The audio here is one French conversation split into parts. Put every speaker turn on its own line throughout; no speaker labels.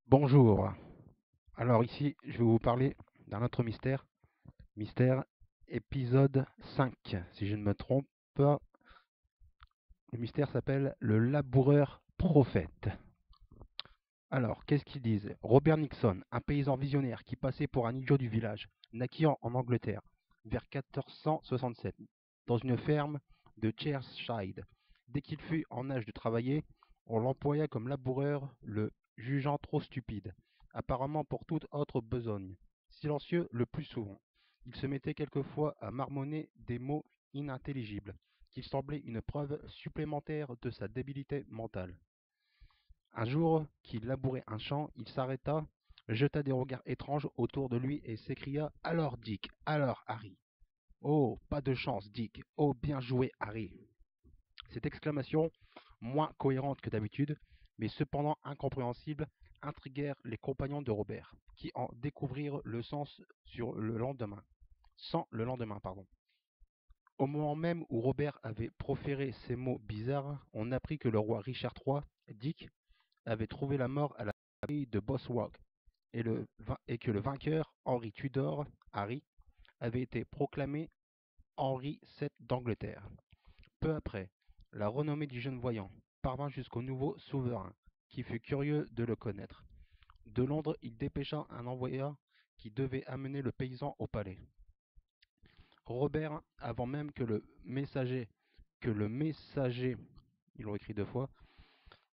Bonjour. Alors ici, je vais vous parler d'un autre mystère. Mystère épisode 5. Si je ne me trompe pas, le mystère s'appelle le laboureur prophète. Alors, qu'est-ce qu'ils disent? Robert Nixon, un paysan visionnaire qui passait pour un idiot du village, naquit en Angleterre, vers 1467, dans une ferme de Cheshire. Dès qu'il fut en âge de travailler, on l'employa comme laboureur, le jugeant trop stupide, apparemment pour toute autre besogne. Silencieux le plus souvent, il se mettait quelquefois à marmonner des mots inintelligibles, qui semblaient une preuve supplémentaire de sa débilité mentale. Un jour qu'il labourait un champ, il s'arrêta, jeta des regards étranges autour de lui et s'écria: Alors Dick, alors Harry. Oh, pas de chance, Dick. Oh, bien joué, Harry. Cette exclamation, moins cohérente que d'habitude, mais cependant incompréhensible, intriguèrent les compagnons de Robert, qui en découvrirent le sens sans le lendemain, pardon. Au moment même où Robert avait proféré ces mots bizarres, on apprit que le roi Richard III, Dick, avait trouvé la mort à la bataille de Bosworth et que le vainqueur, Henri Tudor, Harry, avait été proclamé Henri VII d'Angleterre. Peu après, la renommée du jeune voyant parvint jusqu'au nouveau souverain, qui fut curieux de le connaître. De Londres, il dépêcha un envoyé qui devait amener le paysan au palais. Robert, avant même que le messager, ils l'ont écrit deux fois,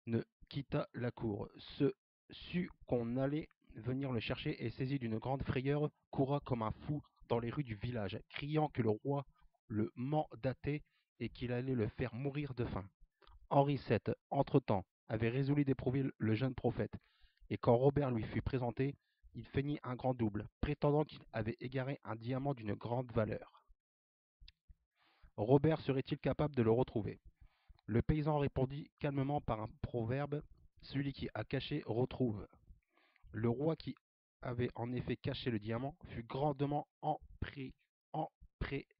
ne quitta la cour, sut qu'on allait venir le chercher et saisi d'une grande frayeur, courra comme un fou dans les rues du village, criant que le roi le mandatait et qu'il allait le faire mourir de faim. Henri VII, entre-temps, avait résolu d'éprouver le jeune prophète, et quand Robert lui fut présenté, il feignit un grand double, prétendant qu'il avait égaré un diamant d'une grande valeur. Robert serait-il capable de le retrouver? Le paysan répondit calmement par un proverbe: Celui qui a caché retrouve. Le roi qui avait en effet caché le diamant fut grandement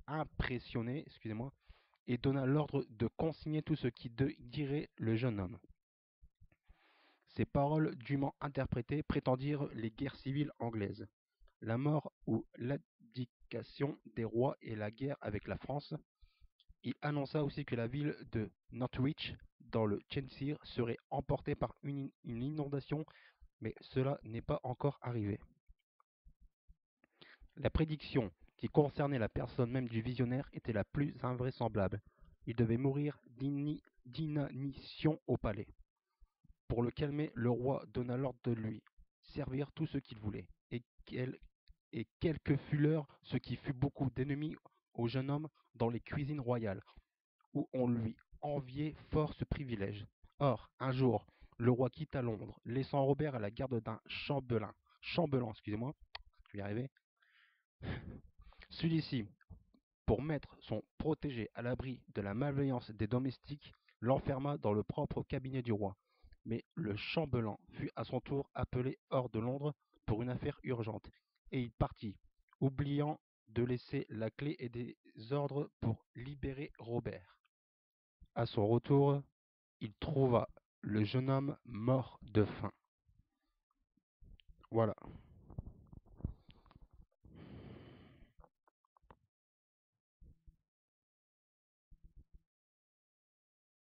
impressionné, excusez-moi, et donna l'ordre de consigner tout ce qui dirait le jeune homme. Ces paroles, dûment interprétées, prétendirent les guerres civiles anglaises, la mort ou l'abdication des rois et la guerre avec la France. Il annonça aussi que la ville de Northwich, dans le Cheshire, serait emportée par une inondation, mais cela n'est pas encore arrivé. La prédiction qui concernait la personne même du visionnaire était la plus invraisemblable. Il devait mourir d'inanition au palais. Pour le calmer, le roi donna l'ordre de lui servir tout ce qu'il voulait, et quel que fût l'heure, ce qui fut beaucoup d'ennemis au jeune homme dans les cuisines royales, où on lui enviait fort ce privilège. Or, un jour, le roi quitta Londres, laissant Robert à la garde d'un chambellan, excusez-moi, je vais y arriver. Celui-ci, pour mettre son protégé à l'abri de la malveillance des domestiques, l'enferma dans le propre cabinet du roi. Mais le chambellan fut à son tour appelé hors de Londres pour une affaire urgente, et il partit, oubliant de laisser la clé et des ordres pour libérer Robert. À son retour, il trouva le jeune homme mort de faim. Voilà.